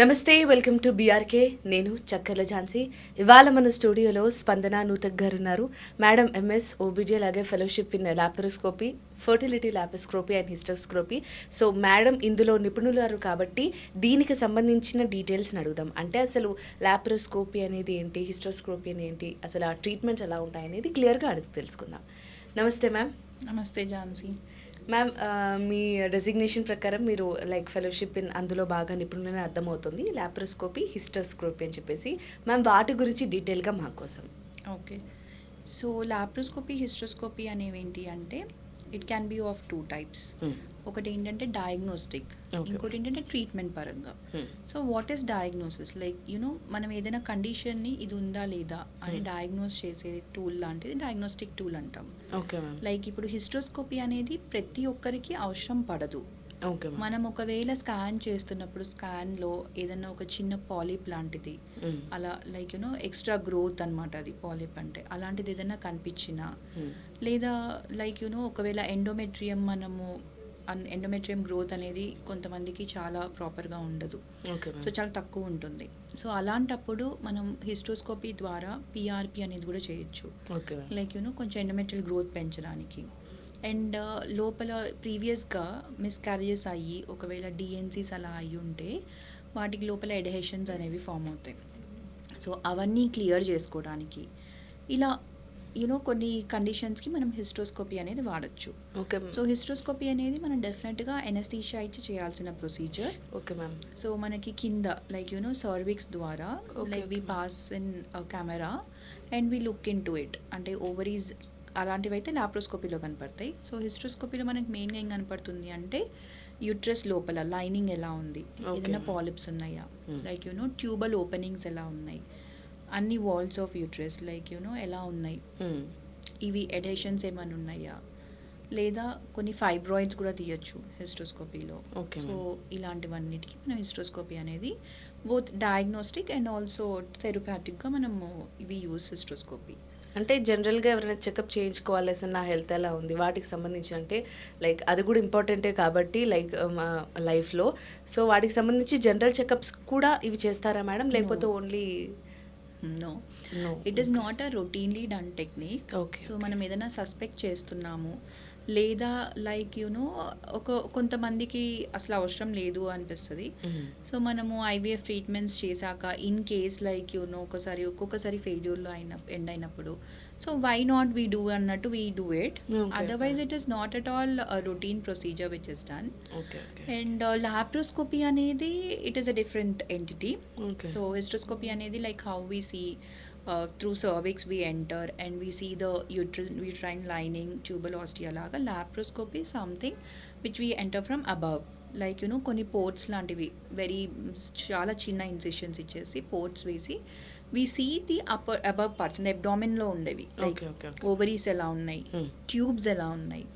నమస్తే, welcome to BRK. నేను చక్కర్ల ఝాన్సీ. ఇవాళ మన స్టూడియోలో స్పందన నూతక్ గారు ఉన్నారు. మేడం ఎంఎస్ ఓబీజే, అలాగే fellowship in laparoscopy, fertility laparoscopy and hysteroscopy. So madam ఇందులో నిపుణులు కాబట్టి దీనికి సంబంధించిన డీటెయిల్స్ని అడుగుదాం. అంటే అసలు లాప్రోస్కోపీ అనేది ఏంటి, హిస్టోస్కోపీ అనేది ఏంటి, అసలు ఆ ట్రీట్మెంట్స్ ఎలా ఉంటాయి అనేది క్లియర్గా అడిగి తెలుసుకుందాం. నమస్తే మ్యామ్. నమస్తే ఝాన్సీ. మ్యామ్, మీ డెసిగ్నేషన్ ప్రకారం మీరు లైక్ ఫెలోషిప్ ఇన్ అందులో బాగా నిపుణులని అర్థమవుతుంది, లాప్రోస్కోపీ, హిస్టోస్కోపీ అని చెప్పేసి. మ్యామ్, వాటి గురించి డీటెయిల్గా మా కోసం. ఓకే, సో లాప్రోస్కోపీ, హిస్టోస్కోపీ అనేవి ఏంటి అంటే it can be of two types. ఒకటి ఏంటంటే డయాగ్నోస్టిక్, ఇంకోటి ఏంటంటే ట్రీట్మెంట్ పరంగా. So what is diagnosis? Like మనం ఏదైనా కండిషన్ని ఇది ఉందా లేదా అని డయాగ్నోస్ చేసే టూల్ లాంటిది డయాగ్నోస్టిక్ టూల్ అంటాం. లైక్ ఇప్పుడు హిస్టోస్కోపీ అనేది ప్రతి ఒక్కరికి అవసరం పడదు. మనం ఒకవేళ స్కాన్ చేస్తున్నప్పుడు స్కాన్లో ఏదైనా ఒక చిన్న పాలిప్ లాంటిది అలా లైక్ ఎక్స్ట్రా గ్రోత్ అనమాట, అది పాలిప్ అంటే అలాంటిది ఏదైనా కనిపించినా, లేదా లైక్ ఒకవేళ ఎండోమెట్రియం గ్రోత్ అనేది కొంతమందికి చాలా ప్రాపర్గా ఉండదు, సో చాలా తక్కువ ఉంటుంది. సో అలాంటప్పుడు మనం హిస్టోస్కోపీ ద్వారా పిఆర్పి అనేది కూడా చేయొచ్చు, లైక్ కొంచెం ఎండోమెట్రియల్ గ్రోత్ పెంచడానికి. అండ్ లోపల ప్రీవియస్గా మిస్క్యారేజెస్ అయ్యి ఒకవేళ డిఎన్సీస్ అలా అయ్యి ఉంటే వాటికి లోపల ఎడహెషన్స్ అనేవి ఫామ్ అవుతాయి. సో అవన్నీ క్లియర్ చేసుకోవడానికి ఇలా కొన్ని కండిషన్స్కి మనం హిస్టోస్కోపీ అనేది వాడచ్చు. సో హిస్టోస్కోపీ అనేది మనం డెఫినెట్గా ఎనస్థీషియా ఇచ్చి చేయాల్సిన ప్రొసీజర్. Okay ma'am. సో మనకి కింద లైక్ సర్విక్స్ ద్వారా like we pass in camera and we look into it. అంటే ఓవరీస్ అలాంటివి అయితే లాప్రోస్కోపీలో కనపడతాయి. సో హిస్టోస్కోపీలో మనకి మెయిన్గా ఏం కనపడుతుంది అంటే యూట్రస్ లోపల లైనింగ్ ఎలా ఉంది, ఏదైనా పాలిప్స్ ఉన్నాయా, లైక్ ట్యూబల్ ఓపెనింగ్స్ ఎలా ఉన్నాయి, అన్ని వాల్స్ ఆఫ్ యూట్రస్ లైక్ ఎలా ఉన్నాయి, ఇవి ఎడెషన్స్ ఏమైనా ఉన్నాయా, లేదా కొన్ని ఫైబ్రాయిడ్స్ కూడా తీయచ్చు హిస్టోస్కోపీలో. సో ఇలాంటివన్నిటికీ మనం హిస్టోస్కోపీ అనేది బోత్ డయాగ్నోస్టిక్ అండ్ ఆల్సో థెరపాటిక్గా మనము ఇవి యూస్ హిస్టోస్కోపీ. అంటే జనరల్గా ఎవరైనా చెకప్ చేయించుకోవాలి, అసలు నా హెల్త్ ఎలా ఉంది వాటికి సంబంధించి, అంటే లైక్ అది కూడా ఇంపార్టెంటే కాబట్టి లైక్ మా లైఫ్లో. సో వాటికి సంబంధించి జనరల్ చెకప్స్ కూడా ఇవి చేస్తారా మేడం, లేకపోతే only? No, it is not a routinely done technique. So మనం ఏదైనా సస్పెక్ట్ చేస్తున్నాము, లేదా లైక్ కొంతమందికి అసలు అవసరం లేదు అనిపిస్తుంది. సో మనము ఐవీఎఫ్ ట్రీట్మెంట్స్ చేశాక ఇన్ కేస్ లైక్ ఒక్కొక్కసారి ఫెయిల్యూర్లో ఎండ్ అయినప్పుడు, so why not we do అన్నట్టు we do it. Otherwise it is not at all routine procedure which is done. And laparoscopy అనేది it is a different entity. So hysteroscopy అనేది like how we see through cervix we enter and we see the uterine lining, tubal ostia laga. Laparoscopy is something which we enter from above, like కొన్ని ports లాంటివి very చాలా చిన్న incisions ఇచ్చేసి ports వేసి we see the above parts and abdomen లో ఉండేవి, like ovaries ఎలా ఉన్నాయి, ట్యూబ్స్ ఎలా ఉన్నాయి.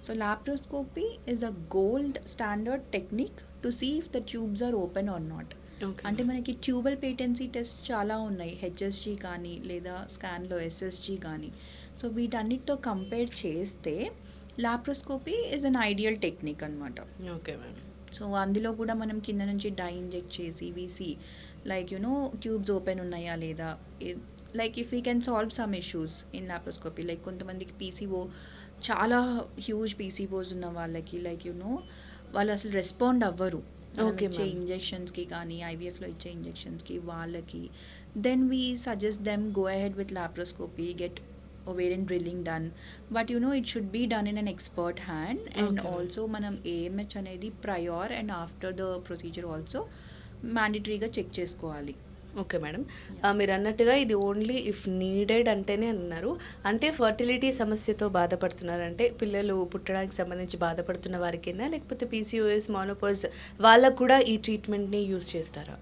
So laparoscopy is a gold standard technique to see if the tubes are open or not. అంటే మనకి ట్యూబల్ పేటెన్సీ టెస్ట్ చాలా ఉన్నాయి, హెచ్ఎస్జీ కానీ లేదా స్కాన్లో ఎస్ఎస్జీ కానీ. సో వీటన్నిటితో కంపేర్ చేస్తే laparoscopy is an ideal technique అనమాట. Okay ma'am. సో అందులో కూడా మనం కింద నుంచి డై ఇంజెక్ట్ చేసి వీసీ లైక్ ట్యూబ్స్ ఓపెన్ ఉన్నాయా లేదా, like if we can solve some issues in laparoscopy. Like కొంతమందికి పీసీఓ, చాలా హ్యూజ్ పీసీఓస్ ఉన్న వాళ్ళకి లైక్ వాళ్ళు అసలు రెస్పాండ్ అవ్వరు ఇచ్చే ఇంజెక్షన్స్కి కానీ ఐవీఎఫ్లో ఇచ్చే ఇంజెక్షన్స్కి వాళ్ళకి. Then we suggest them go ahead with laparoscopy, get ovarian drilling done, but it should be done in an expert hand. And also మనం AMH అనేది prior and after the procedure also మ్యాండేటరీగా check చేసుకోవాలి. Okay madam, మీరు అన్నట్టుగా ఇది only if needed అంటేనే అన్నారు. అంటే ఫర్టిలిటీ సమస్యతో బాధపడుతున్నారంటే పిల్లలు పుట్టడానికి సంబంధించి బాధపడుతున్న వారికైనా, లేకపోతే పీసీఓఎస్, మోనోపాజ్ వాళ్ళకు కూడా ఈ ట్రీట్మెంట్ని యూజ్ చేస్తారా?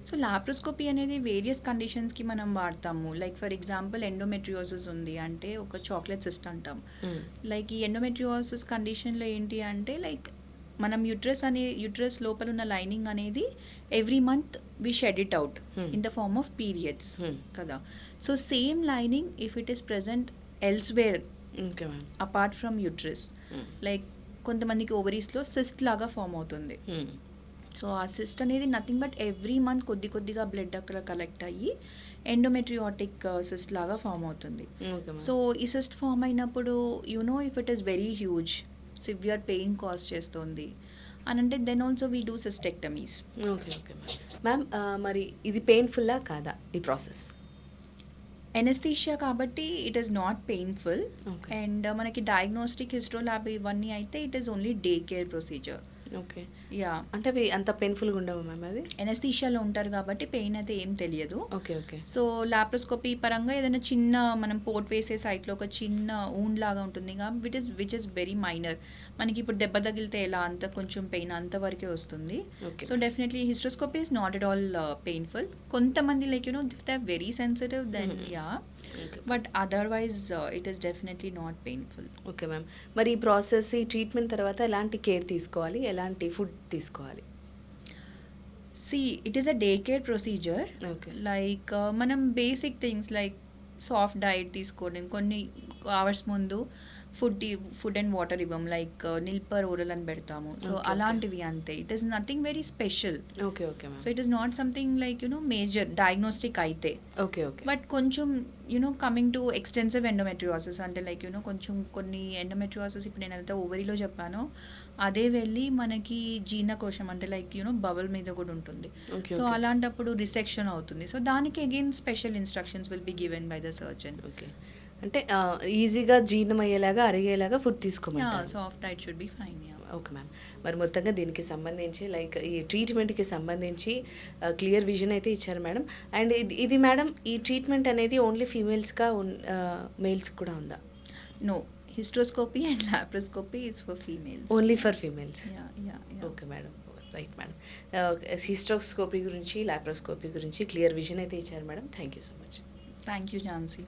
సో లాప్రోస్కోపీ అనేది వేరియస్ కండిషన్స్కి మనం వాడతాము. లైక్ ఫర్ ఎగ్జాంపుల్ ఎండోమెట్రియోసిస్ ఉంది అంటే ఒక చాక్లెట్ సిస్ట్ అంటాం. లైక్ ఈ ఎండోమెట్రియోసిస్ కండిషన్లో ఏంటి అంటే లైక్ మనం యూట్రస్ లోపల ఉన్న లైనింగ్ అనేది every month we shed it out in the form of periods కదా. So same lining if it is present elsewhere apart from uterus, like కొంతమందికి ఓవరీస్లో సిస్ట్ లాగా ఫామ్ అవుతుంది. సో ఆ సిస్ట్ అనేది నథింగ్ బట్ ఎవ్రీ మంత్ కొద్దిగా blood అక్కడ collect అయ్యి ఎండోమెట్రియాటిక్ సిస్ట్ లాగా ఫామ్ అవుతుంది. ఓకే సో ఈ సిస్ట్ ఫామ్ అయినప్పుడు if it is very huge, severe pain cause చేస్తుంది అని అంటే then also we do cystectomies. Okay okay ma'am. మరి ఇది పెయిన్ఫుల్లా కాదా ఈ ప్రాసెస్? ఎనస్థీషియా కాబట్టి it is not painful. Okay. And మనకి డయాగ్నోస్టిక్ హిస్టోలాబ్ ఇవన్నీ అయితే it is only day care procedure. Okay. Yeah, అంటే అవి అంత పెయిన్ఫుల్గా ఉండవు మ్యామ్ అది? ఎనస్థీషియాలో ఉంటారు కాబట్టి పెయిన్ అయితే ఏం తెలియదు. Okay okay. సో లాప్రోస్కోపీ పరంగా ఏదైనా చిన్న మనం పోర్ట్ వేసే సైట్లో ఒక చిన్న ఊండ్ లాగా ఉంటుంది విచ్ ఇస్ వెరీ మైనర్. మనకి ఇప్పుడు దెబ్బ తగిలితే ఎలా అంత కొంచెం పెయిన్ అంతవరకే వస్తుంది. Okay. So definitely hysteroscopy is not at all painful. కొంతమంది like if they are very sensitive then yeah, but otherwise it is definitely not painful. Okay ma'am. మరి ఈ ప్రాసెస్, ఈ ట్రీట్మెంట్ తర్వాత ఎలాంటి కేర్ తీసుకోవాలి, ఎలాంటి ఫుడ్ తీసుకోవాలి? It is a day care procedure. Okay. Like మనం basic things like soft diet తీసుకోవడం, కొన్ని అవర్స్ ముందు ఫుడ్ అండ్ వాటర్ ఇవ్వం, లైక్ నిల్పర్ ఓరల్ అని పెడతాము. సో Okay, అలాంటివి అంతే. It is nothing very special. Okay okay so ma'am. It is not something like major diagnostic అయితే. Okay okay. బట్ కొంచెం కమింగ్ టు ఎక్స్టెన్సివ్ ఎండోమెట్రియోసిస్ అంటే like కొంచెం కొన్ని ఎండోమెట్రియోసిస్ ఇప్పుడు నేను అయితే ఓవరీలో చెప్పానో అదే వెళ్ళి మనకి జీర్ణకోశం అంటే లైక్ బబల్ మీద కూడా ఉంటుంది. Okay, so okay. అలాంటప్పుడు రిసెక్షన్ అవుతుంది. సో దానికి again special instructions will be given by the surgeon. Okay. అంటే ఈజీగా జీర్ణం అయ్యేలాగా, అరిగేలాగా ఫుడ్ తీసుకోమంటారు. Soft diet should be fine. Okay ma'am. మరి మొత్తంగా దీనికి సంబంధించి లైక్ ఈ ట్రీట్మెంట్కి సంబంధించి క్లియర్ విజన్ అయితే ఇచ్చారు మేడం. అండ్ ఇది మేడం, ఈ ట్రీట్మెంట్ అనేది ఓన్లీ ఫీమేల్స్గా మేల్స్ కూడా ఉందా? No, hysteroscopy and laparoscopy is for females. Only for females. Yeah. Okay madam, right madam. Hysteroscopy గురించి, లాప్రోస్కోపీ గురించి క్లియర్ విజన్ అయితే ఇచ్చారు madam. Thank you so much. Thank you Jhansi.